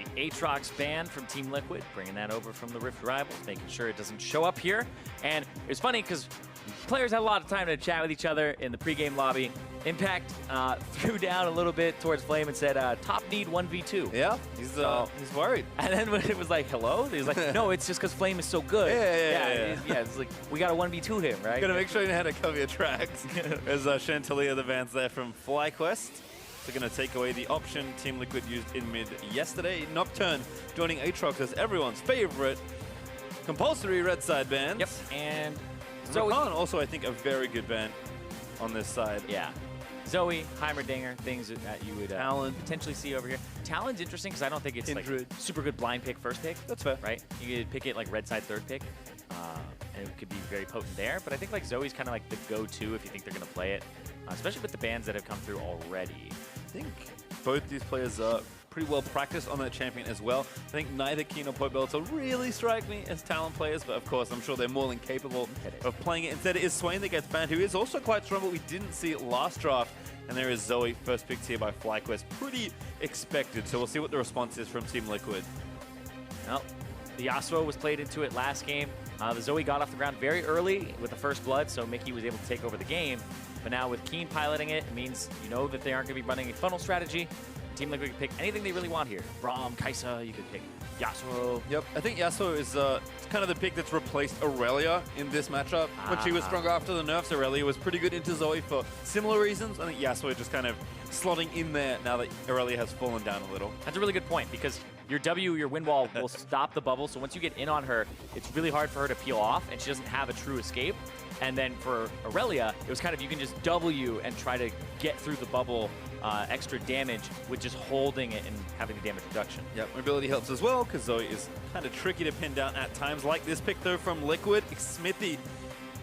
the Aatrox ban from Team Liquid, bringing that over from the Rift Rivals, making sure it doesn't show up here. And it's funny because players had a lot of time to chat with each other in the pregame lobby. Impact threw down a little bit towards Flame and said, top need 1v2. Yeah, he's worried. And then when it was like, hello? He was like, no, it's just because Flame is so good. Yeah. It's like, we got to 1v2 him, right? Gotta make sure you know how to cover your tracks. There's Chantilly, the bans there from FlyQuest. They're going to take away the option Team Liquid used in mid yesterday. Nocturne joining Aatrox as everyone's favorite compulsory red side ban. Yep, and Zoe also, I think, a very good ban on this side. Yeah. Zoe, Heimerdinger, things that you would potentially see over here. Talon's interesting because I don't think it's Kindred. like super good blind pick first pick. That's fair. Right? You could pick it like red side third pick, and it could be very potent there. But I think like Zoe's kind of like the go-to if you think they're going to play it, especially with the bans that have come through already. I think both these players are pretty well practiced on that champion as well. I think neither Keane or Pobelter really strike me as Talon players, but of course I'm sure they're more than capable of playing it. Instead it is Swain that gets banned, who is also quite strong, but we didn't see it last draft. And there is Zoe, first picked here by FlyQuest. Pretty expected, so we'll see what the response is from Team Liquid. Well, the Yasuo was played into it last game. The Zoe got off the ground very early with the first blood, so Mickey was able to take over the game. But now with Keane piloting it, it means you know that they aren't going to be running a funnel strategy. Team Liquid can pick anything they really want here. Braum, Kai'Sa, you could pick Yasuo. Yep, I think Yasuo is kind of the pick that's replaced Aurelia in this matchup. When she was stronger after the nerfs, Aurelia was pretty good into Zoe for similar reasons. I think Yasuo just kind of slotting in there now that Aurelia has fallen down a little. That's a really good point because your W, your wind wall, will stop the bubble. So once you get in on her, it's really hard for her to peel off, and she doesn't have a true escape. And then for Aurelia, it was kind of you can just W and try to get through the bubble extra damage with just holding it and having the damage reduction. Yep, mobility helps as well because Zoe is kind of tricky to pin down at times. Like this pick though from Liquid, Xmithie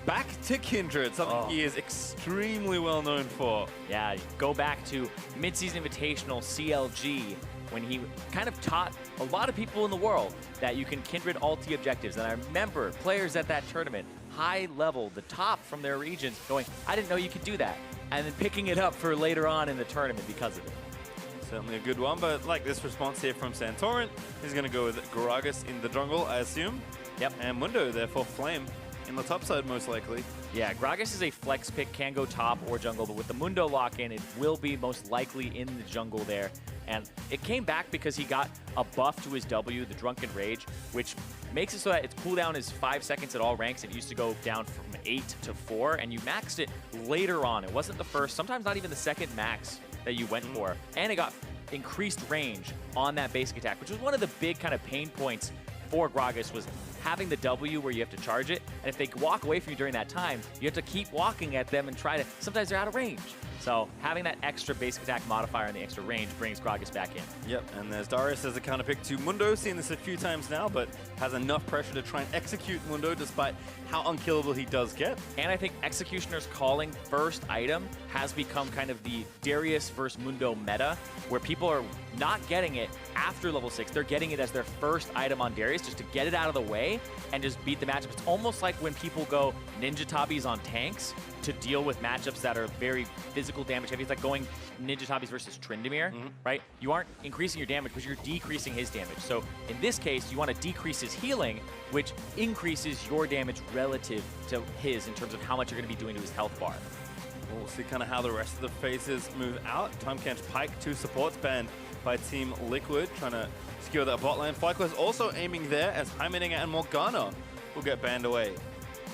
back to Kindred, something he is extremely well known for. Yeah, go back to mid-season invitational CLG when he kind of taught a lot of people in the world that you can Kindred ulti objectives. And I remember players at that tournament, high level, the top from their regions, going, I didn't know you could do that. And then picking it up for later on in the tournament because of it. Certainly a good one, but like this response here from Santorin, he's going to go with Gragas in the jungle, I assume. Yep. And Mundo, therefore Flame in the top side most likely. Yeah, Gragas is a flex pick, can go top or jungle, but with the Mundo lock-in, it will be most likely in the jungle there. And it came back because he got a buff to his W, the Drunken Rage, which makes it so that its cooldown is 5 seconds at all ranks. It used to go down from 8 to 4, and you maxed it later on. It wasn't the first, sometimes not even the second max that you went for. And it got increased range on that basic attack, which was one of the big kind of pain points for Gragas, was having the W where you have to charge it. And if they walk away from you during that time, you have to keep walking at them and try to, sometimes they're out of range. So having that extra basic attack modifier and the extra range brings Gragas back in. Yep, and there's Darius as a counter pick to Mundo, seen this a few times now, but has enough pressure to try and execute Mundo despite how unkillable he does get. And I think Executioner's calling first item has become kind of the Darius versus Mundo meta, where people are not getting it after level 6. They're getting it as their first item on Darius just to get it out of the way and just beat the matchup. It's almost like when people go Ninja Tabis on tanks to deal with matchups that are very physical damage heavy. It's like going Ninja Tabis versus Tryndamere, right? You aren't increasing your damage because you're decreasing his damage. So in this case, you want to decrease his healing, which increases your damage relative to his in terms of how much you're going to be doing to his health bar. We'll see kind of how the rest of the phases move out. Timecatch Pike, 2 supports banned by Team Liquid, trying to secure that bot lane. FlyQuest also aiming there as Heimerdinger and Morgana will get banned away.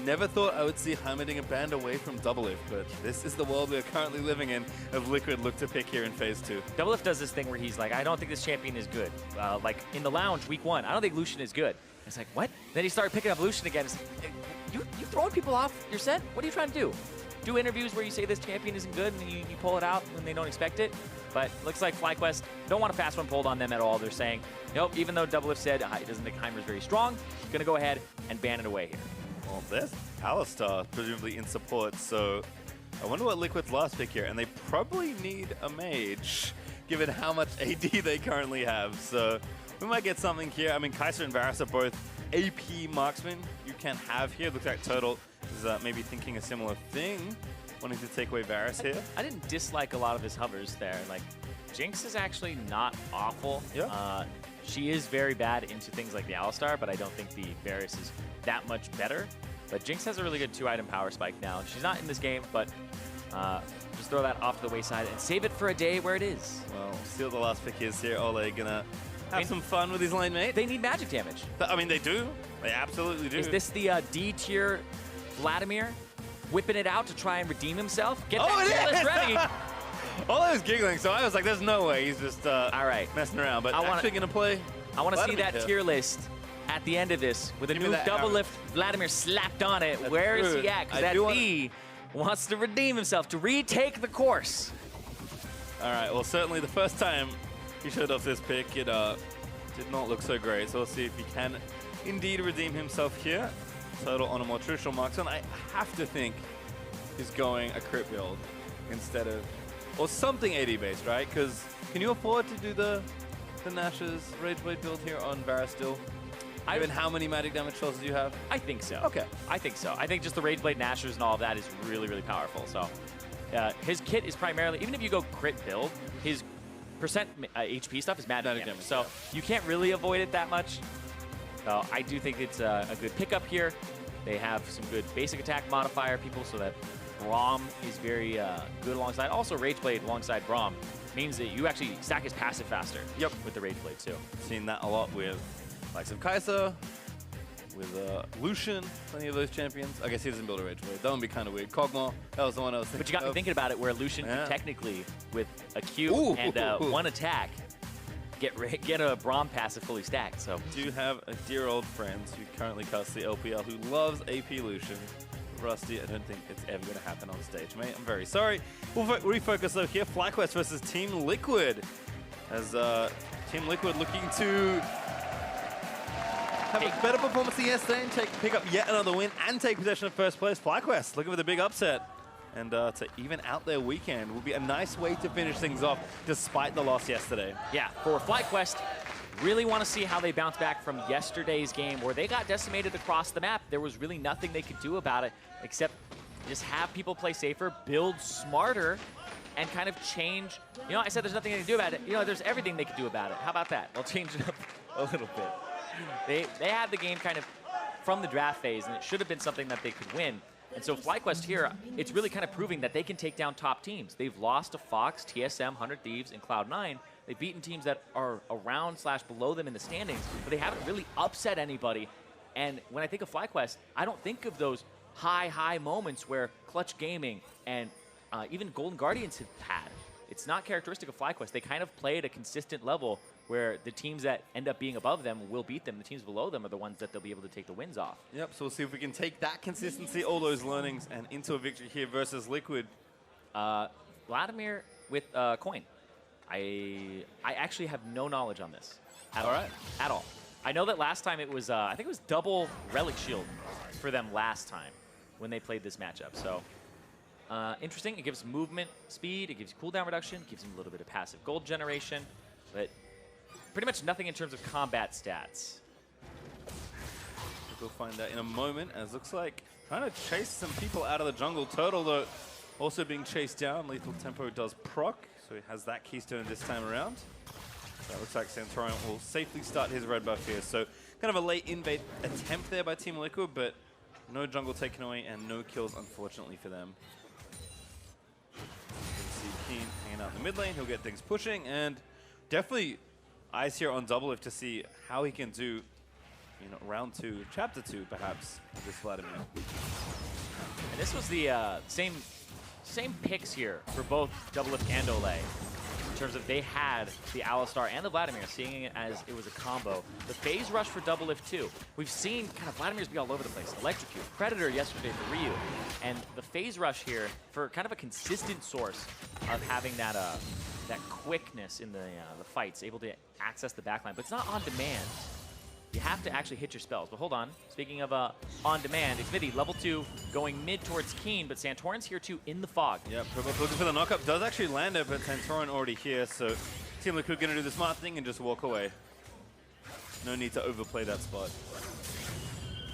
Never thought I would see Heimerdinger banned away from DoubleLift, but this is the world we are currently living in of Liquid look to pick here in Phase 2. DoubleLift does this thing where he's like, I don't think this champion is good. Like in the lounge, week 1, I don't think Lucian is good. It's like, what? Then he started picking up Lucian again. It's like, you throwing people off your set? What are you trying to do? Do interviews where you say this champion isn't good and you pull it out when they don't expect it. But looks like FlyQuest don't want a fast one pulled on them at all. They're saying, nope, even though DoubleLift said he doesn't think Heimer's very strong, he's going to go ahead and ban it away here. Well, there's Alistar, presumably in support, so I wonder what Liquid's last pick here, and they probably need a mage, given how much AD they currently have, so we might get something here. I mean, Kai'Sa and Varus are both AP marksmen you can have here. Looks like Turtle is maybe thinking a similar thing, wanting to take away Varus here. I didn't dislike a lot of his hovers there. Like, Jinx is actually not awful. Yeah. She is very bad into things like the Alistar, but I don't think the Varus is that much better. But Jinx has a really good 2-item power spike now. She's not in this game, but just throw that off to the wayside and save it for a day where it is. Well, we'll see what the last pick is here. Olleh gonna have some fun with his lane mate. They need magic damage. I mean, they do. They absolutely do. Is this the D-tier Vladimir whipping it out to try and redeem himself? Get that tier list ready. Olleh was giggling, so I was like, there's no way he's just all right. messing around. But actually going to play I want to see that tier list at the end of this with a new DoubleLift Vladimir slapped on it. Where is he at? Because that V wants to redeem himself, to retake the course. All right, well, certainly the first time he showed off this pick, it did not look so great. So we'll see if he can indeed redeem himself here. Turtle on a more traditional marksman. I have to think he's going a crit build instead of, or something AD based, right? Because can you afford to do the Nash's Rage Blade build here on Varus still? Given how many magic damage sources you have? I think so. Okay. I think so. I think just the Rage Blade Nashers and all of that is really, really powerful. So his kit is primarily, even if you go crit build, his percent HP stuff is magic damage. So you can't really avoid it that much. So I do think it's a good pickup here. They have some good basic attack modifier people so that Braum is very good alongside. Also, Rage Blade alongside Braum means that you actually stack his passive faster. Yep. With the Rage Blade too. Seen that a lot with likes of Kai'Sa, with Lucian, plenty of those champions. I guess he doesn't build a Rage Blade. That would be kind of weird. Kog'Maw, that was the one I was thinking But you got me thinking about it, where Lucian could technically, with a Q and one attack, get a Braum passive fully stacked. So do have a dear old friend who currently casts the LPL who loves AP Lucian. Rusty, I don't think it's ever going to happen on stage, mate. I'm very sorry. We'll refocus though here. FlyQuest versus Team Liquid. As Team Liquid looking to have a better performance than yesterday and pick up yet another win and take possession of first place. FlyQuest looking for the big upset. And to even out their weekend will be a nice way to finish things off despite the loss yesterday. Yeah, for FlyQuest, really want to see how they bounce back from yesterday's game where they got decimated across the map. There was really nothing they could do about it except just have people play safer, build smarter, and kind of change. You know, I said there's nothing they can do about it. You know, there's everything they can do about it. How about that? They'll change it up a little bit. They had the game kind of from the draft phase, and it should have been something that they could win. And so FlyQuest here, it's really kind of proving that they can take down top teams. They've lost to Fox, TSM, 100 Thieves, and Cloud9. They've beaten teams that are around/below them in the standings, but they haven't really upset anybody. And when I think of FlyQuest, I don't think of those high moments where Clutch Gaming and even Golden Guardians have had. It's not characteristic of FlyQuest. They kind of play at a consistent level where the teams that end up being above them will beat them. The teams below them are the ones that they'll be able to take the wins off. Yep, so we'll see if we can take that consistency, all those learnings, and into a victory here versus Liquid. Vladimir with Coin. I actually have no knowledge on this. At all. I know that last time it was, I think it was double Relic Shield for them last time when they played this matchup. So interesting. It gives movement speed. It gives cooldown reduction. It gives him a little bit of passive gold generation. But pretty much nothing in terms of combat stats. We'll find that in a moment, as looks like trying to chase some people out of the jungle. Turtle, though, also being chased down. Lethal Tempo does proc, so he has that keystone this time around. So it looks like Santorin will safely start his red buff here. So kind of a late invade attempt there by Team Liquid, but no jungle taken away and no kills, unfortunately, for them. You can see Keane hanging out in the mid lane. He'll get things pushing, and definitely eyes here on DoubleLift to see how he can do, you know, round 2, chapter 2, perhaps, with this Vladimir. And this was the same picks here for both DoubleLift and Olleh. In terms of they had the Alistar and the Vladimir, seeing it as it was a combo. The phase rush for DoubleLift too. We've seen kind of Vladimir's be all over the place. Electrocute, Predator yesterday for Ryu. And the phase rush here for kind of a consistent source of having that that quickness in the fights, able to access the backline, but it's not on demand. You have to actually hit your spells. But hold on, speaking of on demand, Xmithie, level 2, going mid towards Keane, but Santorin's here too in the fog. Yep, looking for the knockup, does actually land it, but Santorin already here, so Team Liquid gonna do the smart thing and just walk away. No need to overplay that spot.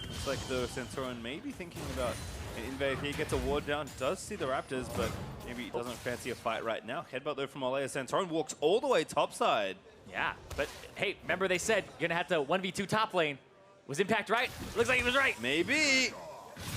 Looks like though Santorin may be thinking about an invade here, gets a ward down, does see the Raptors, but maybe he doesn't fancy a fight right now. Headbutt though from Olleh. Santorin walks all the way topside. Yeah, but hey, remember they said you're gonna have to 1v2 top lane. Was Impact right? Looks like he was right. Maybe.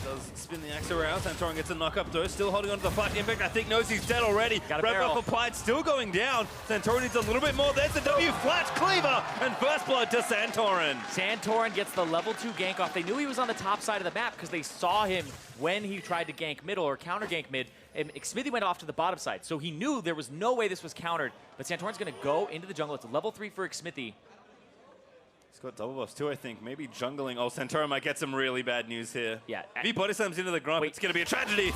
Does spin the axe around. Santorin gets a knock-up though. Still holding on to the fight. Impact, I think, knows he's dead already. Got a Red barrel. buff applied, still going down. Santorin needs a little bit more. There's the W flash cleaver, and first blood to Santorin. Santorin gets the level 2 gank off. They knew he was on the top side of the map because they saw him when he tried to gank middle or counter gank mid. And Xmithie went off to the bottom side, so he knew there was no way this was countered. But Santorin's going to go into the jungle. It's a level 3 for Xmithie. He's got double buffs too, I think. Maybe jungling. Oh, Santorin might get some really bad news here. Yeah. If he body slams into the ground, Wait. it's going to be a tragedy.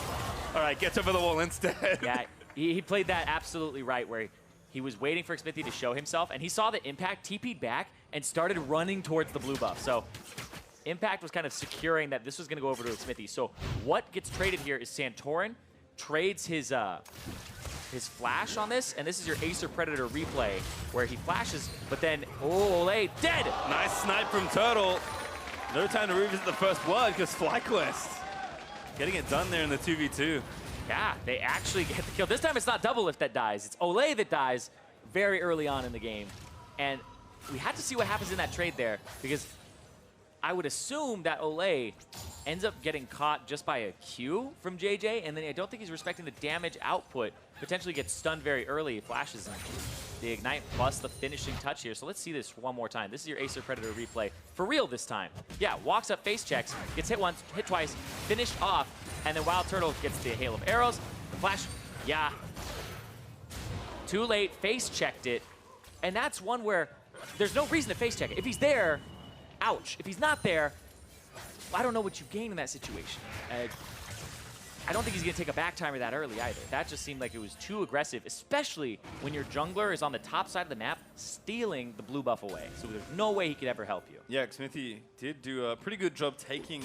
All right, gets over the wall instead. Yeah, he played that absolutely right, where he was waiting for Xmithie to show himself, and he saw the Impact TP'd back and started running towards the blue buff. So Impact was kind of securing that this was going to go over to Xmithie. So what gets traded here is Santorin trades his flash on this, and this is your Acer Predator replay, where he flashes, but then, oh, Olleh, dead! Nice snipe from Turtle. No time to revisit the first blood, because FlyQuest getting it done there in the 2v2. Yeah, they actually get the kill. This time it's not DoubleLift that dies, it's Olleh that dies very early on in the game. And we had to see what happens in that trade there, because I would assume that Olleh ends up getting caught just by a Q from JayJ, and then I don't think he's respecting the damage output. Potentially gets stunned very early, flashes the Ignite plus the finishing touch here. So let's see this one more time. This is your Acer Predator replay. For real this time. Yeah, walks up, face checks, gets hit once, hit twice, finished off, and then WildTurtle gets the hail of arrows. The flash, yeah. Too late, face checked it. And that's one where there's no reason to face check it. If he's there, ouch. If he's not there, I don't know what you gain in that situation. I don't think he's going to take a back timer that early either. That just seemed like it was too aggressive, especially when your jungler is on the top side of the map stealing the blue buff away. So there's no way he could ever help you. Yeah, Xmithie did do a pretty good job taking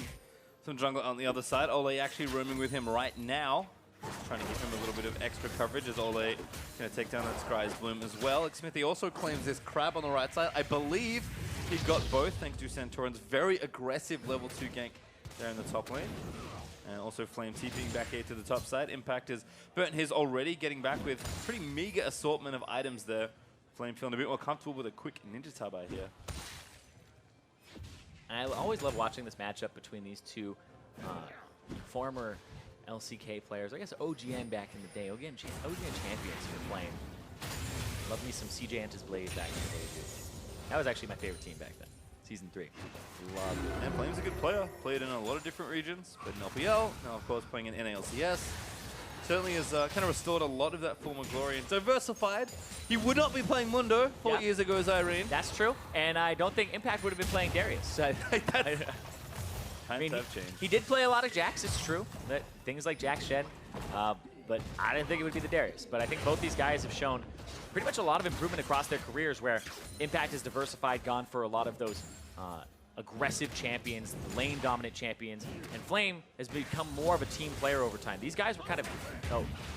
some jungle on the other side. Olleh actually roaming with him right now. Trying to give him a little bit of extra coverage as Olleh going to take down that Scry's Bloom as well. Xmithie also claims this crab on the right side. I believe he got both thanks to Santorin's very aggressive level 2 gank there in the top lane. And also Flame TPing back here to the top side. Impact has burnt his already, getting back with pretty meager assortment of items there. Flame feeling a bit more comfortable with a quick ninja tabi here. I always love watching this matchup between these two former LCK players. I guess OGN back in the day. OGN champions for Flame. Love me some CJ Antis Blaze back in the day, dude. That was actually my favorite team back then. Season 3. Love it. And Flame's a good player. Played in a lot of different regions. Played in LPL. Now, of course, playing in NALCS. Certainly has kind of restored a lot of that former glory and diversified. He would not be playing Mundo 4 years ago, Zirene. That's true. And I don't think Impact would have been playing Darius. Times have changed. He did play a lot of Jax, it's true. Things like Jax Shed. But I didn't think it would be the Darius. But I think both these guys have shown pretty much a lot of improvement across their careers, where Impact has diversified, gone for a lot of those aggressive champions, lane-dominant champions, and Flame has become more of a team player over time. These guys were kind of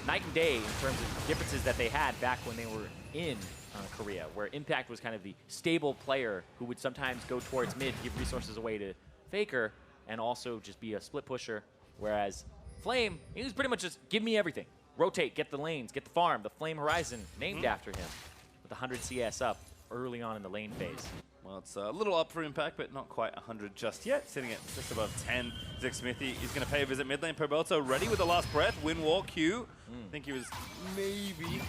night and day in terms of differences that they had back when they were in Korea, where Impact was kind of the stable player who would sometimes go towards mid, give resources away to Faker, and also just be a split pusher, whereas Flame, he was pretty much just give me everything. Rotate, get the lanes, get the farm, the Flame Horizon named after him with 100 CS up early on in the lane phase. Well, it's a little up for Impact, but not quite 100 just yet. Sitting at just above 10. Xmithie is going to pay a visit mid lane. Pobelter ready with the last breath. Win wall Q. I think he was maybe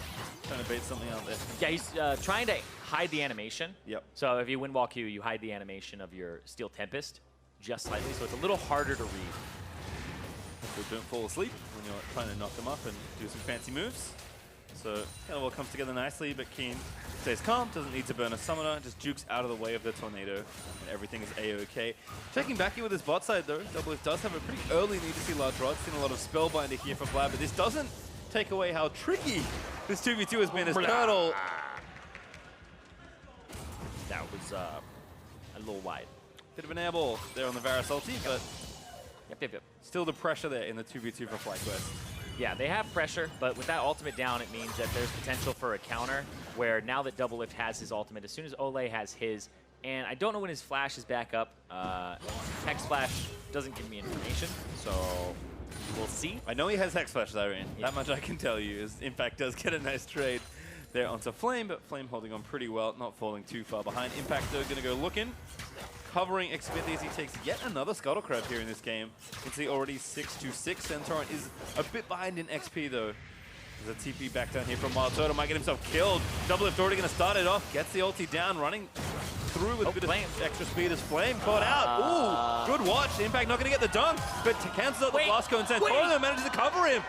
trying to bait something out there. Yeah, he's trying to hide the animation. Yep. So if you win wall Q, you hide the animation of your Steel Tempest just slightly, so it's a little harder to read. So don't fall asleep when you're trying to knock them up and do some fancy moves. So kind of all comes together nicely, but Keane stays calm, doesn't need to burn a summoner, just jukes out of the way of the tornado, and everything is a-okay. Checking back in with his bot side though, DoubleLift does have a pretty early need to see large rods, seen a lot of Spellbinder here for Vlad, but this doesn't take away how tricky this 2v2 has been as Turtle. That was a little wide. Bit of an airball there on the Varus ulti, but Yep. still the pressure there in the 2v2 for FlyQuest. Yeah, they have pressure, but with that ultimate down, it means that there's potential for a counter, where now that DoubleLift has his ultimate, as soon as Olleh has his, and I don't know when his flash is back up, Hex Flash doesn't give me information, so we'll see. I know he has Hex Flash, Zirene. That much I can tell you. Is Impact does get a nice trade there onto Flame, but Flame holding on pretty well, not falling too far behind. Impact, though, going to go looking. Covering Xmithie as he takes yet another Scuttle Crab here in this game. You can see already 6-6. Santorin is a bit behind in XP, though. There's a TP back down here from WildTurtle. Might get himself killed. DoubleLift already going to start it off. Gets the ulti down, running through with a bit of extra speed as Flame caught out. Ooh, good watch. Impact not going to get the dunk, but cancels out the blast cone. Santorin manages to cover him.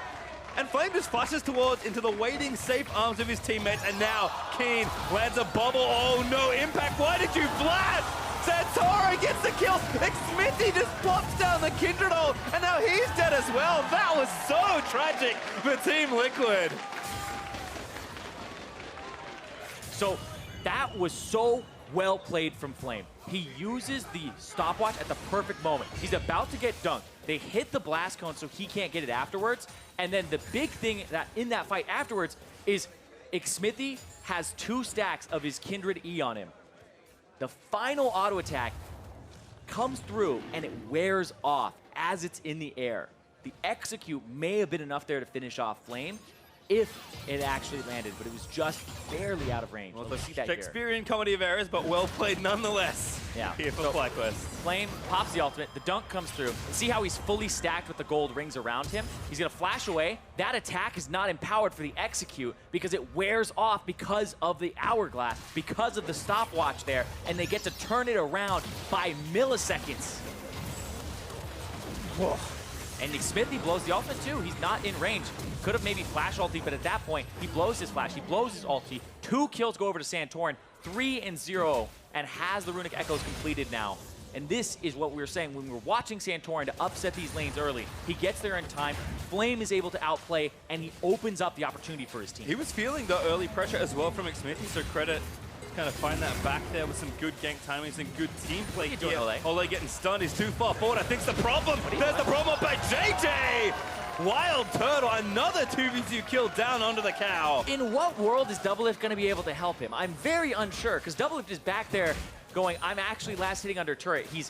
And Flame just flashes towards into the waiting safe arms of his teammates. And now Keane lands a bubble. Oh no, Impact, why did you flash? Santorin gets the kill. Xmithie just plops down the Kindred ult, and now he's dead as well. That was so tragic for Team Liquid. So that was so well played from Flame. He uses the stopwatch at the perfect moment. He's about to get dunked. They hit the blast cone so he can't get it afterwards. And then the big thing that in that fight afterwards is Xmithie has 2 stacks of his Kindred E on him. The final auto attack comes through and it wears off as it's in the air. The execute may have been enough there to finish off Flame if it actually landed, but it was just barely out of range. Well, the Shakespearean comedy of errors, but well played nonetheless. Yeah. Here for FlyQuest. Flame pops the ultimate, the dunk comes through. See how he's fully stacked with the gold rings around him? He's gonna flash away. That attack is not empowered for the execute because it wears off because of the hourglass, because of the stopwatch there, and they get to turn it around by milliseconds. Whoa. And Xmithie blows the ultimate too. He's not in range. Could have maybe flash ulti, but at that point, he blows his flash, he blows his ulti. 2 kills go over to Santorin, 3-0, and has the Runic Echoes completed now. And this is what we were saying when we were watching Santorin to upset these lanes early. He gets there in time, Flame is able to outplay, and he opens up the opportunity for his team. He was feeling the early pressure as well from Xmithie, so credit kind of find that back there with some good gank timing, some good team play here. Olleh getting stunned, he's too far forward, I think's the problem. There's the problem by JayJ! WildTurtle, another 2v2 kill down onto the cow. In what world is DoubleLift going to be able to help him? I'm very unsure, because DoubleLift is back there going, I'm actually last hitting under turret. He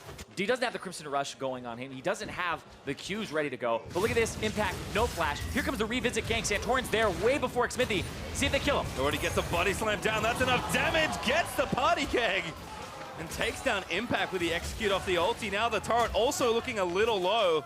doesn't have the Crimson Rush going on him. He doesn't have the Qs ready to go. But look at this, Impact, no flash. Here comes the revisit gank. Santorin's there way before Xmithie. See if they kill him. Already gets a body slam down. That's enough damage. Gets the party keg. And takes down Impact with the execute off the ulti. Now the turret also looking a little low.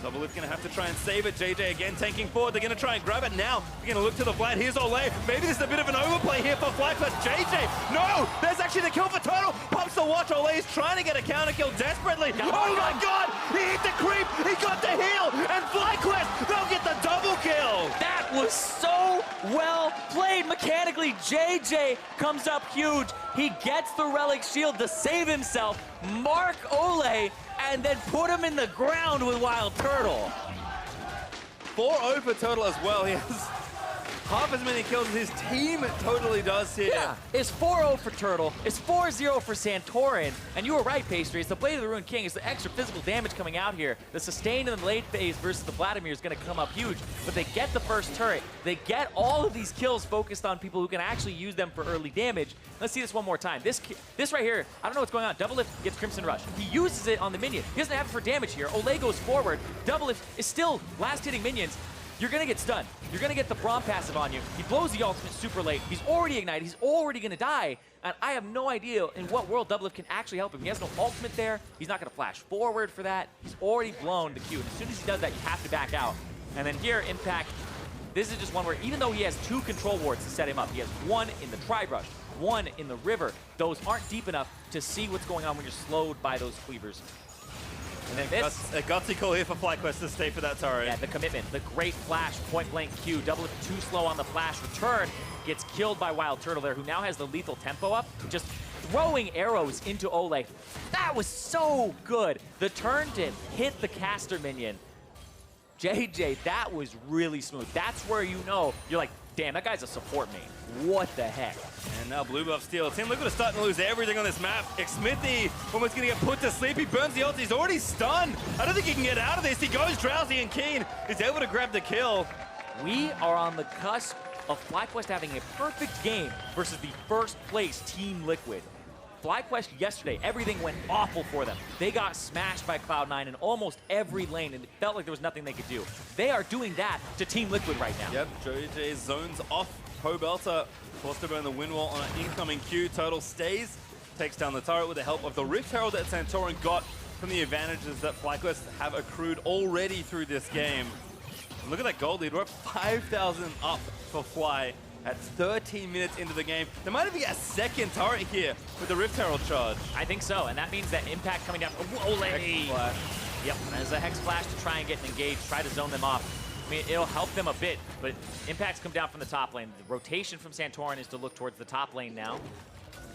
DoubleLift gonna have to try and save it. JayJ again tanking forward. They're gonna try and grab it now. They're gonna look to the Vlad. Here's Olleh. Maybe this is a bit of an overplay here for FlyQuest. JayJ, no! There's actually the kill for Turtle. Pops the watch. Olleh is trying to get a counter kill desperately. Oh my god! He hit the creep. He got the heal. And FlyQuest, they'll get the double kill. That was so well played mechanically. JayJ comes up huge. He gets the Relic Shield to save himself. Mark Olleh, and then put him in the ground with WildTurtle. 4-0 for Turtle as well. He has half as many kills as his team totally does here. Yeah, it's 4-0 for Turtle. It's 4-0 for Santorin. And you were right, Pastry. It's the Blade of the Ruined King. It's the extra physical damage coming out here. The sustain in the late phase versus the Vladimir is going to come up huge. But they get the first turret. They get all of these kills focused on people who can actually use them for early damage. Let's see this one more time. This right here, I don't know what's going on. DoubleLift gets Crimson Rush. He uses it on the minion. He doesn't have it for damage here. Olleh goes forward. DoubleLift is still last hitting minions. You're going to get stunned. You're going to get the Braum passive on you. He blows the ultimate super late. He's already ignited. He's already going to die. And I have no idea in what world DoubleLift can actually help him. He has no ultimate there. He's not going to flash forward for that. He's already blown the Q. And as soon as he does that, you have to back out. And then here, Impact, this is just one where even though he has 2 control wards to set him up, he has 1 in the Tri-Brush, 1 in the river. Those aren't deep enough to see what's going on when you're slowed by those cleavers. And then this. A gutsy call here for FlyQuest to stay for that turret. Yeah, the commitment, the great flash, point blank Q. DoubleLift too slow on the flash return. Gets killed by WildTurtle there, who now has the lethal tempo up. Just throwing arrows into Olleh. That was so good. The turn to hit the caster minion. JayJ, that was really smooth. That's where you know, you're like, damn, that guy's a support main. What the heck? And now blue buff steal. Team Liquid is starting to lose everything on this map. Xmithie almost gonna get put to sleep. He burns the ult. He's already stunned. I don't think he can get out of this. He goes drowsy, and Keane is able to grab the kill. We are on the cusp of FlyQuest having a perfect game versus the first place Team Liquid. FlyQuest yesterday, everything went awful for them. They got smashed by Cloud9 in almost every lane, and it felt like there was nothing they could do. They are doing that to Team Liquid right now. Yep, JayJ zones off Pobelter, forced to burn the wind wall on an incoming Q. Turtle stays, takes down the turret with the help of the Rift Herald that Santorin got from the advantages that FlyQuest have accrued already through this game. And look at that gold lead. We're at 5,000 up for Fly at 13 minutes into the game. There might even be a second turret here with the Rift Herald charge. I think so, and that means that impact coming down. Olleh! Yep, there's a Hex Flash to try and get engaged, try to zone them off. I mean, it'll help them a bit, but impacts come down from the top lane. The rotation from Santorin is to look towards the top lane now.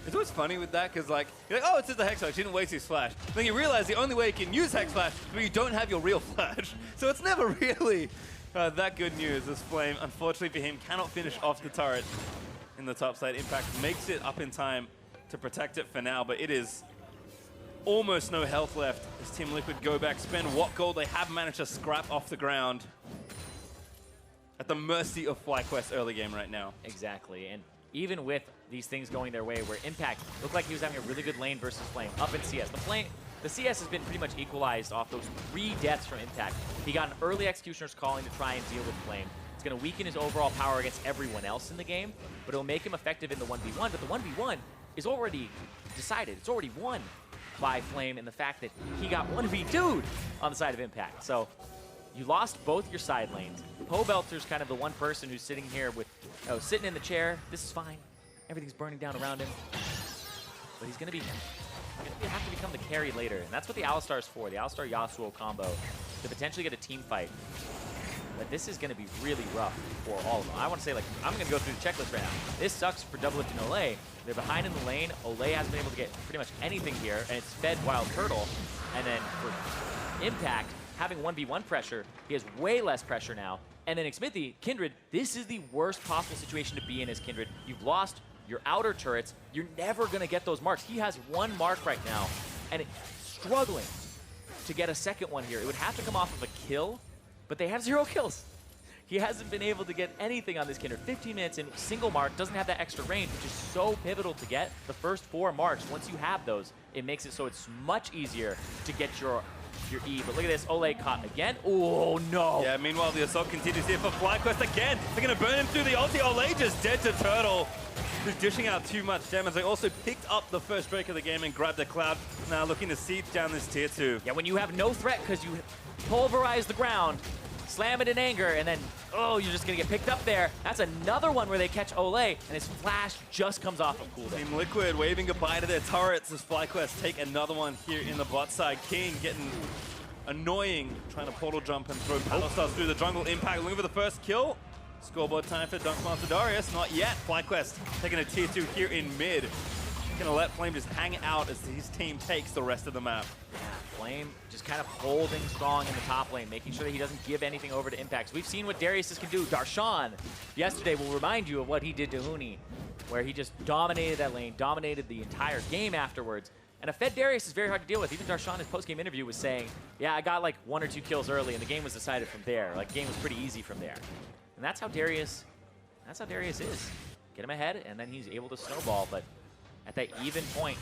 It's always funny with that, because like, you're like, oh, it's just a Hex Flash, you didn't waste his Flash. Then you realize the only way you can use Hex Flash is when you don't have your real Flash. So it's never really that good news. This Flame, unfortunately for him, cannot finish off the turret in the top side. Impact makes it up in time to protect it for now, but it is almost no health left as Team Liquid go back, spend what gold they have managed to scrap off the ground at the mercy of FlyQuest early game right now. Exactly, and even with these things going their way, where Impact looked like he was having a really good lane versus Flame up in CS. The CS has been pretty much equalized off those 3 deaths from Impact. He got an early Executioner's Calling to try and deal with Flame. It's going to weaken his overall power against everyone else in the game, but it'll make him effective in the 1v1. But the 1v1 is already decided. It's already won by Flame in the fact that he got 1v2'd on the side of Impact. So you lost both your side lanes. Pobelter's kind of the one person who's sitting here with, sitting in the chair. This is fine. Everything's burning down around him. But he's going to have to become the carry later. And that's what the Alistar is for, the Alistar Yasuo combo, to potentially get a team fight. But this is going to be really rough for all of them. I want to say, like, I'm going to go through the checklist right now. This sucks for DoubleLift and Olleh. They're behind in the lane. Olleh hasn't been able to get pretty much anything here, and it's fed WildTurtle. And then for Impact, having 1v1 pressure, he has way less pressure now. And then Xmithie, Kindred, this is the worst possible situation to be in as Kindred. You've lost your outer turrets. You're never going to get those marks. He has 1 mark right now, and struggling to get a second one here. It would have to come off of a kill, but they have 0 kills. He hasn't been able to get anything on this Kindred. 15 minutes in, single mark, doesn't have that extra range, which is so pivotal to get the first 4 marks. Once you have those, it makes it so it's much easier to get your E. But look at this, Olleh caught again. Oh, no. Yeah, meanwhile, the assault continues here for FlyQuest again. They're going to burn him through the ulti. Olleh just dead to Turtle, who's dishing out too much damage. They also picked up the first break of the game and grabbed the Cloud. Now looking to siege down this tier 2. Yeah, when you have no threat because you pulverize the ground, slam it in anger, and then, oh, you're just going to get picked up there. That's another one where they catch Olleh, and his flash just comes off of cooldown. Team Liquid waving goodbye to their turrets as FlyQuest take another one here in the bot side. Keane getting annoying, trying to portal jump and throw Battle Stars through the jungle. Impact looking for the first kill. Scoreboard time for Dunkmaster Darius. Not yet. FlyQuest taking a tier 2 here in mid. Gonna let Flame just hang out as his team takes the rest of the map. Yeah, Flame just kind of holding strong in the top lane, making sure that he doesn't give anything over to Impact. We've seen what Darius can do. Darshan yesterday will remind you of what he did to Huni, where he just dominated that lane, dominated the entire game afterwards. And a fed Darius is very hard to deal with. Even Darshan in his post-game interview was saying, yeah, I got like 1 or 2 kills early, and the game was decided from there. Like, the game was pretty easy from there. And that's how Darius is. Get him ahead, and then he's able to snowball, but at that even point,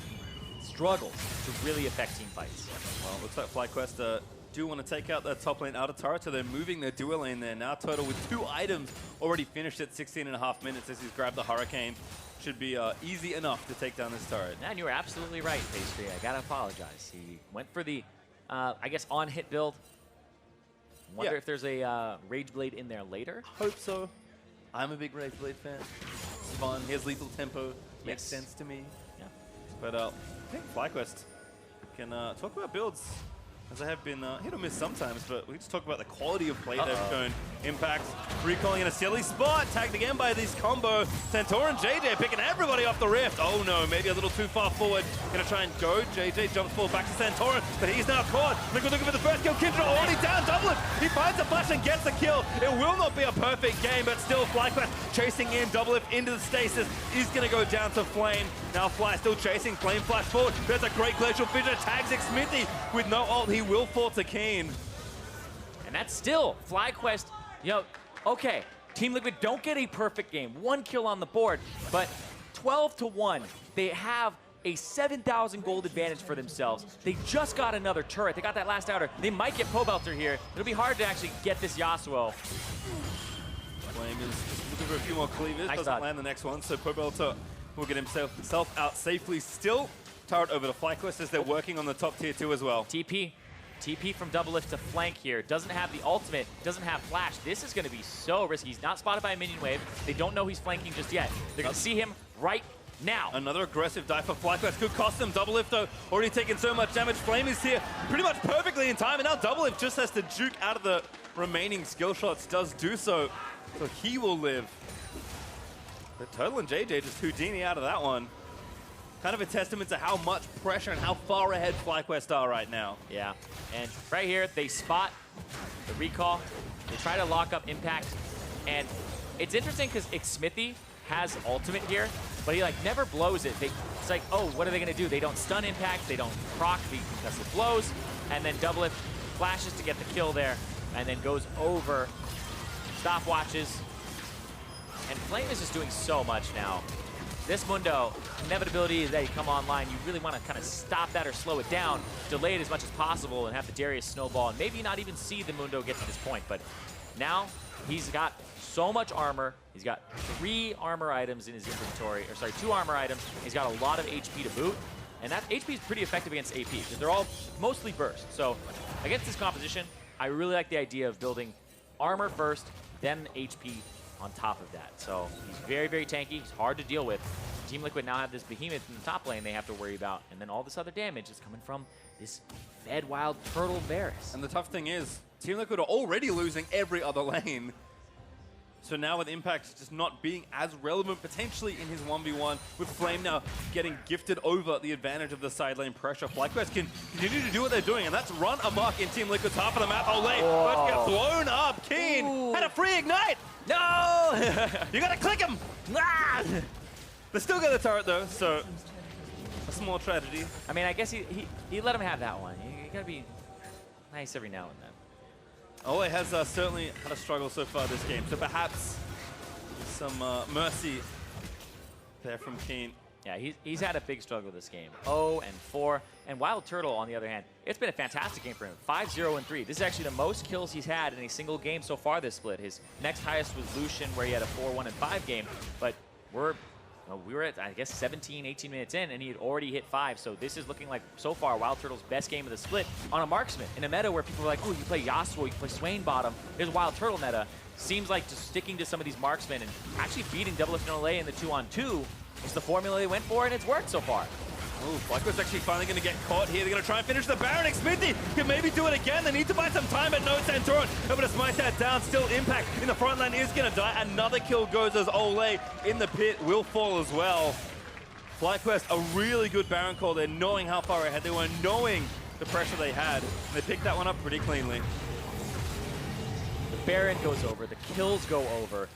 struggles to really affect team fights. Well, it looks like FlyQuest do want to take out that top lane outer turret, so they're moving their dual lane there. Now Total with 2 items already finished at 16.5 minutes as he's grabbed the Hurricane. Should be easy enough to take down this turret. And you were absolutely right, Pastry. I gotta apologize. He went for the, I guess, on-hit build. Wonder if there's a Rage Blade in there later. Hope so. I'm a big Rage Blade fan. It's fun. He has lethal tempo. Makes sense to me. Yeah. But I think FlyQuest can talk about builds, as I have been hit or miss sometimes, but we just talk about the quality of play they've shown. Impact recalling in a silly spot, tagged again by this combo. Santorin, JayJ picking everybody off the rift. Oh no, maybe a little too far forward. Gonna try and go. JayJ jumps forward back to Santorin, but he's now caught. Liquid looking for the first kill. Kindred already down. DoubleLift. He finds a flash and gets the kill. It will not be a perfect game, but still FlyQuest chasing in. DoubleLift into the stasis. He's gonna go down to Flame. Now Fly still chasing. Flame flash forward. There's a great glacial fissure. Tags Xmithie with no ult. He will fall to Keane. And that's still FlyQuest. You know, okay, Team Liquid don't get a perfect game. 1 kill on the board, but 12-1. They have a 7,000 gold advantage for themselves. They just got another turret. They got that last outer. They might get Pobelter here. It'll be hard to actually get this Yasuo. Flame is just looking for a few more cleavers. Nice Doesn't dot. land the next one, so Pobelter will get himself out safely. Still turret over to FlyQuest as they're working on the top tier 2 as well. TP from DoubleLift to flank here. Doesn't have the ultimate, doesn't have flash. This is going to be so risky. He's not spotted by a minion wave. They don't know he's flanking just yet. They're going to see him right now. Another aggressive dive for FlyQuest could cost them. DoubleLift though, already taking so much damage. Flame is here pretty much perfectly in time, and now DoubleLift just has to juke out of the remaining skill shots. Does do so he will live. But Turtle and JayJ just Houdini out of that one. Kind of a testament to how much pressure and how far ahead FlyQuest are right now. Yeah, and right here, they spot the recall. They try to lock up Impact, and it's interesting because Xmithie has ultimate here, but he like never blows it. It's like, oh, what are they gonna do? They don't stun Impact, they don't proc the concussive blows, and then DoubleLift flashes to get the kill there, and then goes over, stopwatches, and Flame is just doing so much now. This Mundo, inevitability is that you come online, you really want to kind of stop that or slow it down, delay it as much as possible, and have the Darius snowball, and maybe not even see the Mundo get to this point. But now he's got so much armor. He's got 3 armor items in his inventory, or sorry, 2 armor items. He's got a lot of HP to boot, and that HP is pretty effective against AP because they're all mostly burst. So against this composition, I really like the idea of building armor first, then HP on top of that. So he's very, very tanky. He's hard to deal with. Team Liquid now have this behemoth in the top lane they have to worry about, and then all this other damage is coming from this fed WildTurtle Varus. And the tough thing is, Team Liquid are already losing every other lane. So now with Impact just not being as relevant potentially in his 1v1, with Flame now getting gifted over the advantage of the side lane pressure, FlyQuest can continue to do what they're doing, and that's run amok in Team Liquid's half of the map. Olleh, first get blown up. Keane had a free ignite. No! You gotta click him! Ah! They still got the turret though, so a small tragedy. I mean, I guess he let him have that one. You gotta be nice every now and then. Olleh has certainly had a struggle so far this game, so perhaps some mercy there from Keane. Yeah, he's had a big struggle this game. 0-4. And WildTurtle, on the other hand, it's been a fantastic game for him. 5-0-3. This is actually the most kills he's had in a single game so far this split. His next highest was Lucian, where he had a 4-1-5 game. But we were at, I guess, 17, 18 minutes in, and he had already hit 5. So this is looking like, so far, WildTurtle's best game of the split on a marksman. In a meta where people are like, oh, you play Yasuo, you play Swain bottom. Here's WildTurtle meta. Seems like just sticking to some of these marksmen and actually beating DoubleLift and Olleh in the 2-on-2 is the formula they went for, and it's worked so far. Ooh, FlyQuest actually finally going to get caught here. They're going to try and finish the Baron. Xmithie can maybe do it again. They need to buy some time, but no, Santorin able to smite that down. Still Impact in the front line is going to die. Another kill goes as Olleh in the pit will fall as well. FlyQuest, a really good Baron call there, knowing how far ahead they were, knowing the pressure they had. And they picked that one up pretty cleanly. The Baron goes over, the kills go over,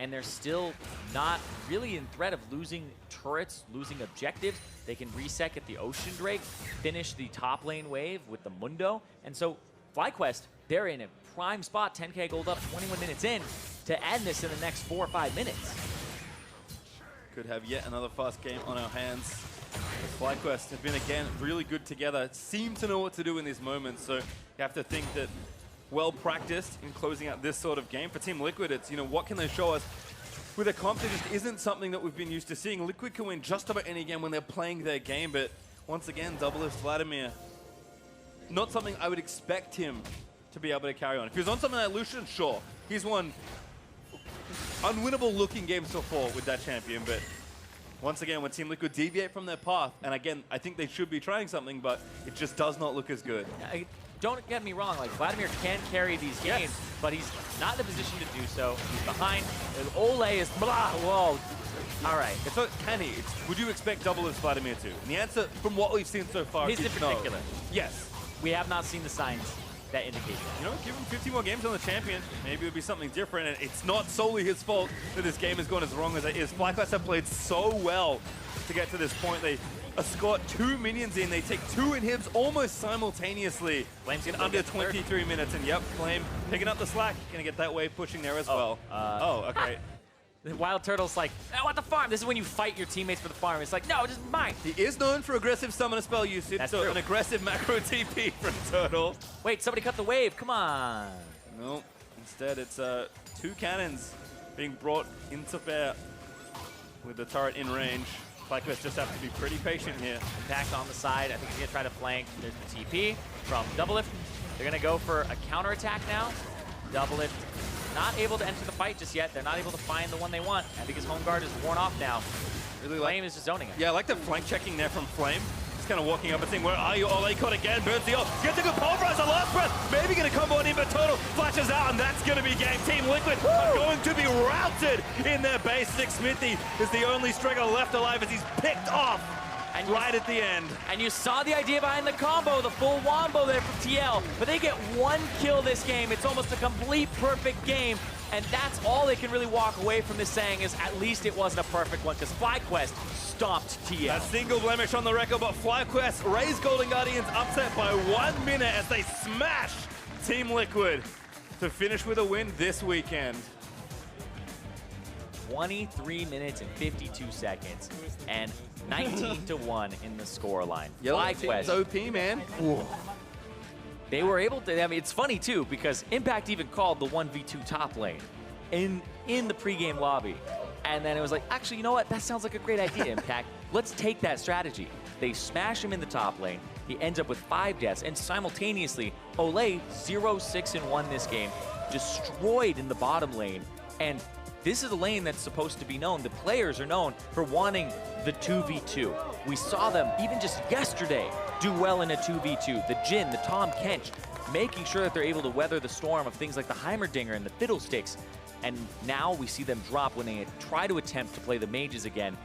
and they're still not really in threat of losing turrets, losing objectives. They can resec at the Ocean Drake, finish the top lane wave with the Mundo. And so FlyQuest, they're in a prime spot, 10k gold up, 21 minutes in, to end this in the next 4 or 5 minutes. Could have yet another fast game on our hands. FlyQuest have been, again, really good together. Seem to know what to do in these moments, so you have to think that well practiced in closing out this sort of game. For Team Liquid, it's, what can they show us? With a comp that just isn't something that we've been used to seeing. Liquid can win just about any game when they're playing their game, but once again, WildTurtle Vladimir, not something I would expect him to be able to carry on. If he was on something like Lucian, sure. He's won unwinnable looking games before with that champion, but once again, when Team Liquid deviate from their path, and again, I think they should be trying something, but it just does not look as good. Don't get me wrong, like Vladimir can carry these games, but he's not in a position to do so. He's behind. Olleh is blah. Whoa. All right. It's not can he. Would you expect WildTurtle Vladimir to? And the answer, from what we've seen so far, He's is in particular. No. Yes. We have not seen the signs that indicate that. Give him 50 more games on the champion. Maybe it would be something different. And it's not solely his fault that this game has gone as wrong as it is. FlyQuest have played so well to get to this point. They escort 2 minions in. They take 2 inhibs almost simultaneously in under 23 minutes. And yep, Flame picking up the slack. Gonna get that wave pushing there as well. Okay. WildTurtle's like, I want the farm. This is when you fight your teammates for the farm. It's like, no, this is mine. He is known for aggressive summoner spell usage, That's so true. an aggressive macro TP from Turtle. Wait, somebody cut the wave. Come on. No, instead it's 2 cannons being brought into bear with the turret in range. FlyQuest just have to be pretty patient here. Impact on the side. I think he's going to try to flank. There's the TP from DoubleLift. They're going to go for a counterattack now. DoubleLift not able to enter the fight just yet. They're not able to find the one they want. I think his home guard is worn off now. Really Flame is just zoning it. Yeah, I like the flank checking there from Flame. Just kind of walking up and saying, where are you? Olleh caught again, burns the ult. Gets a good pulverize, a last breath. Maybe going to combo on in, but Turtle flashes out, and that's going to be game. Team Liquid are going to be routed in their base. Xmithie is the only stringer left alive as he's picked off right at the end. And you saw the idea behind the combo, the full wombo there from TL, but they get 1 kill this game. It's almost a complete perfect game, and that's all they can really walk away from this saying is at least it wasn't a perfect one, because FlyQuest stomped TL. A single blemish on the record, but FlyQuest raised Golden Guardians upset by 1 minute as they smash Team Liquid to finish with a win this weekend. 23 minutes and 52 seconds, and 19-1 in the scoreline. FlyQuest OP, man. Ooh. They were able to, I mean, it's funny too, because Impact even called the 1v2 top lane in the pregame lobby. And then it was like, actually, you know what? That sounds like a great idea, Impact. Let's take that strategy. They smash him in the top lane. He ends up with 5 deaths, and simultaneously, Olleh 0-6-1 this game, destroyed in the bottom lane. And this is a lane that's supposed to be known. The players are known for wanting the 2v2. We saw them, even just yesterday, do well in a 2v2. The Jhin, the Tahm Kench, making sure that they're able to weather the storm of things like the Heimerdinger and the Fiddlesticks. And now we see them drop when they try to attempt to play the mages again.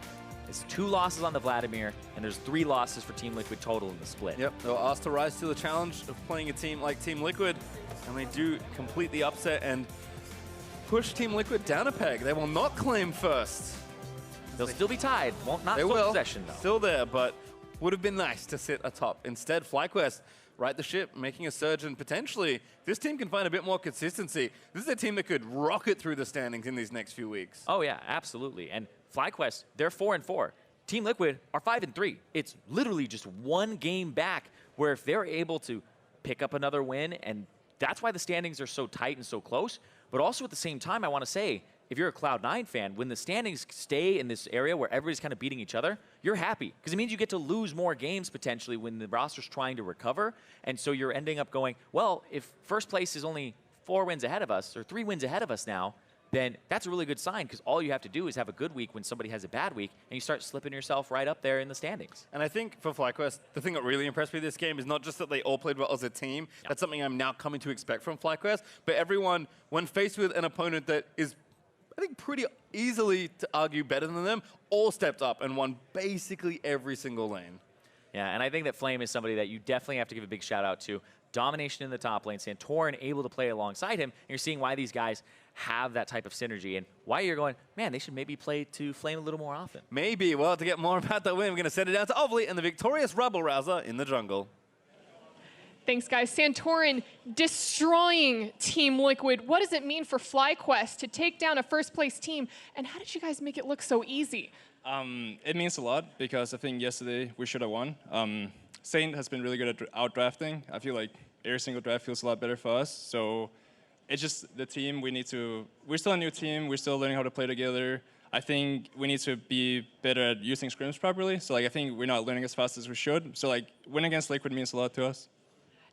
It's 2 losses on the Vladimir, and there's 3 losses for Team Liquid total in the split. Yep, they were asked to rise to the challenge of playing a team like Team Liquid, and they do completely upset and push Team Liquid down a peg. They will not claim first. They'll still be tied. Not They full will. possession, though. Still there, but would have been nice to sit atop. Instead, FlyQuest right the ship, making a surge, and potentially this team can find a bit more consistency. This is a team that could rocket through the standings in these next few weeks. Oh yeah, absolutely. And FlyQuest, they're 4-4. Team Liquid are 5-3. It's literally just 1 game back, where if they're able to pick up another win, and that's why the standings are so tight and so close. But also at the same time, I want to say, if you're a Cloud9 fan, when the standings stay in this area where everybody's kind of beating each other, you're happy. Because it means you get to lose more games potentially when the roster's trying to recover. And so you're ending up going, well, if first place is only 4 wins ahead of us, or 3 wins ahead of us now, then that's a really good sign, because all you have to do is have a good week when somebody has a bad week, and you start slipping yourself right up there in the standings. And I think for FlyQuest, the thing that really impressed me this game is not just that they all played well as a team. Yep. That's something I'm now coming to expect from FlyQuest. But everyone, when faced with an opponent that is, I think, pretty easily to argue better than them, all stepped up and won basically every single lane. Yeah, and I think that Flame is somebody that you definitely have to give a big shout out to. Domination in the top lane, Santorin able to play alongside him, and you're seeing why these guys have that type of synergy, and why you're going, man, they should maybe play to Flame a little more often. Maybe. Well, to get more about that win, we're going to send it down to Olleh and the victorious Rebel Rouser in the jungle. Thanks, guys. Santorin destroying Team Liquid. What does it mean for FlyQuest to take down a first-place team, and how did you guys make it look so easy? It means a lot, because I think yesterday we should have won. Saint has been really good at outdrafting. I feel like every single draft feels a lot better for us. So it's just the team. We're still a new team. We're still learning how to play together. I think we need to be better at using scrims properly. So I think we're not learning as fast as we should. So winning against Liquid means a lot to us.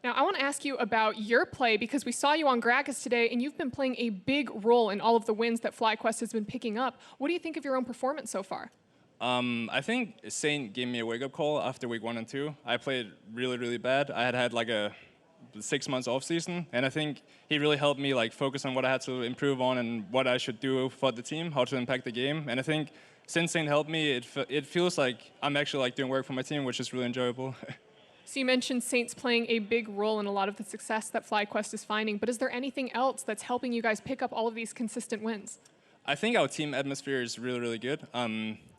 Now, I want to ask you about your play, because we saw you on Gragas today, and you've been playing a big role in all of the wins that FlyQuest has been picking up. What do you think of your own performance so far? I think Saint gave me a wake-up call after week 1 and 2. I played really, really bad. I had like a 6 months off season, and I think he really helped me focus on what I had to improve on and what I should do for the team, how to impact the game. And I think since Saint helped me, it feels like I'm actually doing work for my team, which is really enjoyable. So you mentioned Saints playing a big role in a lot of the success that FlyQuest is finding, but is there anything else that's helping you guys pick up all of these consistent wins? I think our team atmosphere is really, really good.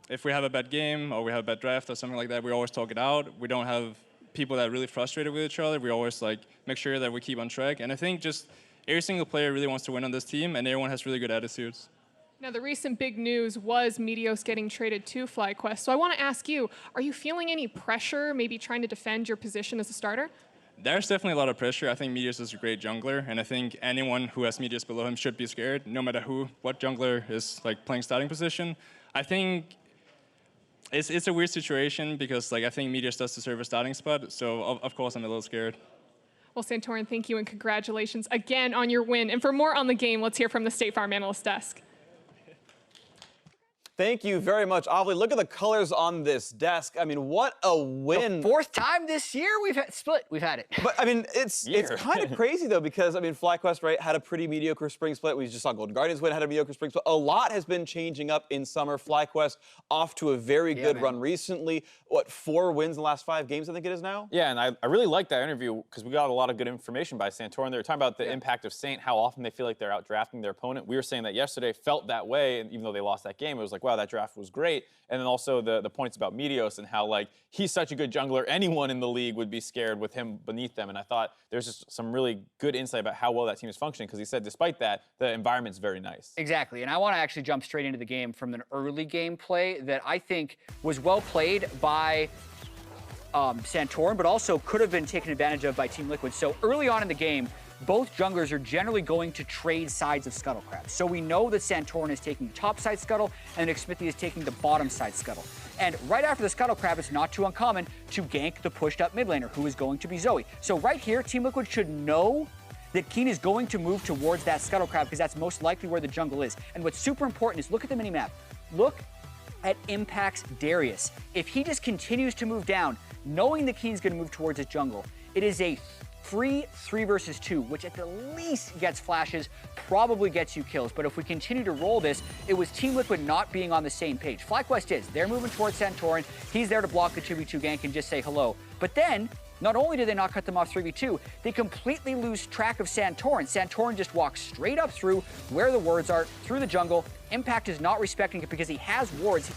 If we have a bad game or we have a bad draft or something like that, we always talk it out. We don't have people that are really frustrated with each other. We always make sure that we keep on track. And I think just every single player really wants to win on this team, and everyone has really good attitudes. Now, the recent big news was Meteos getting traded to FlyQuest. So I want to ask you, are you feeling any pressure, maybe trying to defend your position as a starter? There's definitely a lot of pressure. I think Meteos is a great jungler, and I think anyone who has Meteos below him should be scared, no matter what jungler is like playing starting position. I think it's a weird situation because like I think Meteos does deserve a starting spot, so of course I'm a little scared. Well, Santorin, thank you and congratulations again on your win. And for more on the game, let's hear from the State Farm Analyst Desk. Thank you very much, Olleh. Look at the colors on this desk. I mean, what a win. The 4th time this year we've had split. We've had it. But, I mean, it's kind of crazy, though, because, I mean, FlyQuest, right, had a pretty mediocre spring split. We just saw Golden Guardians win, had a mediocre spring split. A lot has been changing up in summer. FlyQuest off to a very good run recently. What, 4 wins in the last 5 games, I think it is now? Yeah, and I really liked that interview because we got a lot of good information by Santorin. They were talking about the impact of Saint, how often they feel like they're out drafting their opponent. We were saying that yesterday felt that way, and even though they lost that game, it was like, wow, that draft was great. And then also the points about Meteos and how like he's such a good jungler, anyone in the league would be scared with him beneath them. And I thought there's just some really good insight about how well that team is functioning because he said despite that, the environment's very nice. Exactly, and I want to actually jump straight into the game from an early game play that I think was well played by Santorin, but also could have been taken advantage of by Team Liquid. So early on in the game, both junglers are generally going to trade sides of Scuttle Crab. So we know that Santorin is taking the top side Scuttle and Xmithie is taking the bottom side Scuttle. And right after the Scuttle Crab, it's not too uncommon to gank the pushed up mid laner, who is going to be Zoe. So right here, Team Liquid should know that Keane is going to move towards that Scuttle Crab because that's most likely where the jungle is. And what's super important is look at the minimap. Look at Impact's Darius. If he just continues to move down, knowing that Keane's going to move towards his jungle, it is a free 3 versus 2, which at the least gets flashes, probably gets you kills. But if we continue to roll this, it was Team Liquid not being on the same page. FlyQuest is. They're moving towards Santorin. He's there to block the 2v2 gank and just say hello. But then, not only do they not cut them off 3v2, they completely lose track of Santorin. Santorin just walks straight up through where the wards are, through the jungle. Impact is not respecting it because he has wards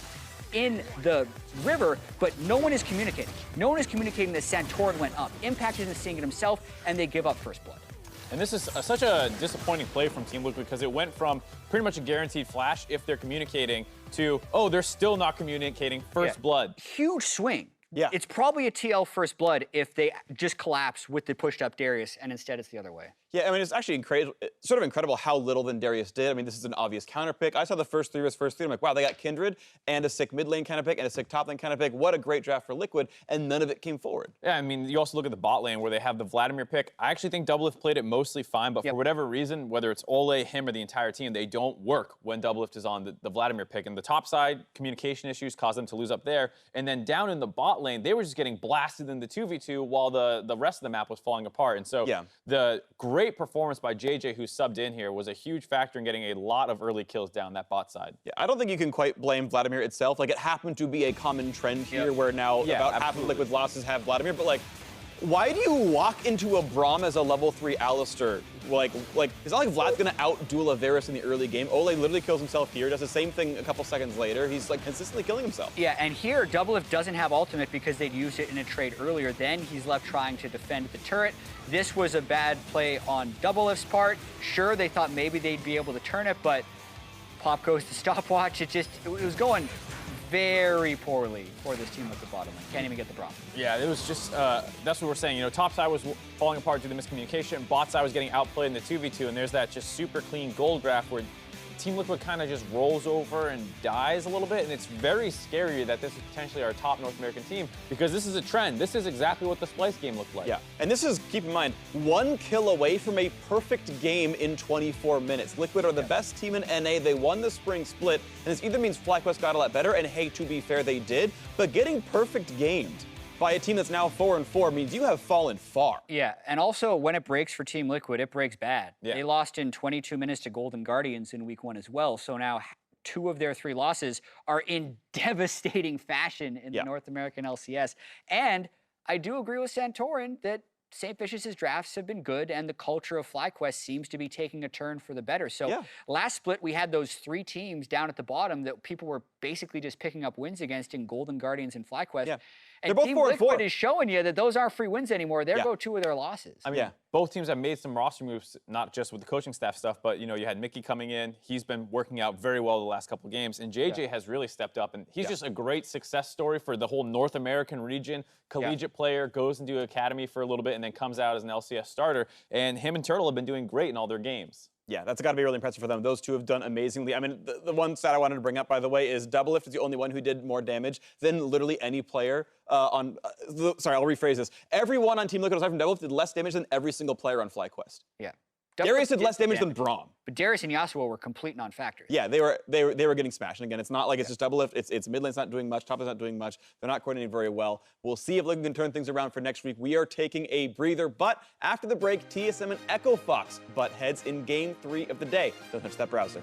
in the river, but no one is communicating. No one is communicating that Santorin went up. Impact isn't seeing it himself, and they give up first blood. And this is such a disappointing play from Team Liquid because it went from pretty much a guaranteed flash if they're communicating to, oh, they're still not communicating first blood. Huge swing. Yeah. It's probably a TL first blood if they just collapse with the pushed up Darius, and instead it's the other way. Yeah, I mean, it's actually sort of incredible how little then Darius did. I mean, this is an obvious counter pick. I saw the first 3 versus first 3. I'm like, wow, they got Kindred and a sick mid lane kind of pick and a sick top lane kind of pick. What a great draft for Liquid, and none of it came forward. Yeah, I mean, you also look at the bot lane where they have the Vladimir pick. I actually think DoubleLift played it mostly fine, but for whatever reason, whether it's Olleh, him, or the entire team, they don't work when DoubleLift is on the Vladimir pick. And the top side, communication issues caused them to lose up there. And then down in the bot lane, they were just getting blasted in the 2v2 while the rest of the map was falling apart. And so the great performance by JayJ, who subbed in here, was a huge factor in getting a lot of early kills down that bot side. Yeah, I don't think you can quite blame Vladimir itself. Like, it happened to be a common trend here where now about half of Liquid's losses have Vladimir, but like, why do you walk into a Braum as a level 3 Alistar? Like it's not like Vlad's gonna out-duel a Varus in the early game. Olleh literally kills himself here, does the same thing a couple seconds later. He's like consistently killing himself. Yeah, and here DoubleLift doesn't have ultimate because they'd used it in a trade earlier. Then he's left trying to defend the turret. This was a bad play on DoubleLift's part. Sure, they thought maybe they'd be able to turn it, but Pop goes to stopwatch. It was going very poorly for this team at the bottom lane. Can't even get the Braum. Yeah, it was just, that's what we're saying. You know, top side was falling apart due to miscommunication. Bot side was getting outplayed in the 2v2, and there's that just super clean gold draft where Team Liquid kind of just rolls over and dies a little bit, and it's very scary that this is potentially our top North American team because this is a trend. This is exactly what the Splice game looked like. Yeah, and this is, keep in mind, 1 kill away from a perfect game in 24 minutes. Liquid are the best team in NA. They won the spring split, and this either means FlyQuest got a lot better, and hey, to be fair, they did, but getting perfect gamed by a team that's now 4-4 means you have fallen far. Yeah, and also when it breaks for Team Liquid, it breaks bad. Yeah. They lost in 22 minutes to Golden Guardians in week 1 as well. So now 2 of their 3 losses are in devastating fashion in the North American LCS. And I do agree with Santorin that St. Vicious' drafts have been good, and the culture of FlyQuest seems to be taking a turn for the better. So last split, we had those 3 teams down at the bottom that people were basically just picking up wins against in Golden Guardians and FlyQuest. And both Team 4-4. Liquid is showing you that those aren't free wins anymore. There go 2 of their losses. I mean, both teams have made some roster moves, not just with the coaching staff stuff, but you had Mickey coming in. He's been working out very well the last couple of games, and JayJ has really stepped up, and he's just a great success story for the whole North American region. Collegiate player, goes into academy for a little bit, and then comes out as an LCS starter. And him and Turtle have been doing great in all their games. Yeah, that's got to be really impressive for them. Those two have done amazingly. I mean, the one stat I wanted to bring up, by the way, is DoubleLift is the only one who did more damage than literally any player sorry, I'll rephrase this. Everyone on Team Liquid aside from DoubleLift did less damage than every single player on FlyQuest. Yeah. Darius did less damage than Braum. But Darius and Yasuo were complete non-factors. Yeah, they were getting smashed. And again, it's not like it's just DoubleLift. It's mid lane's not doing much, top lane's not doing much. They're not coordinating very well. We'll see if Liquid can turn things around for next week. We are taking a breather, but after the break, TSM and Echo Fox butt heads in Game 3 of the day. Don't touch that browser.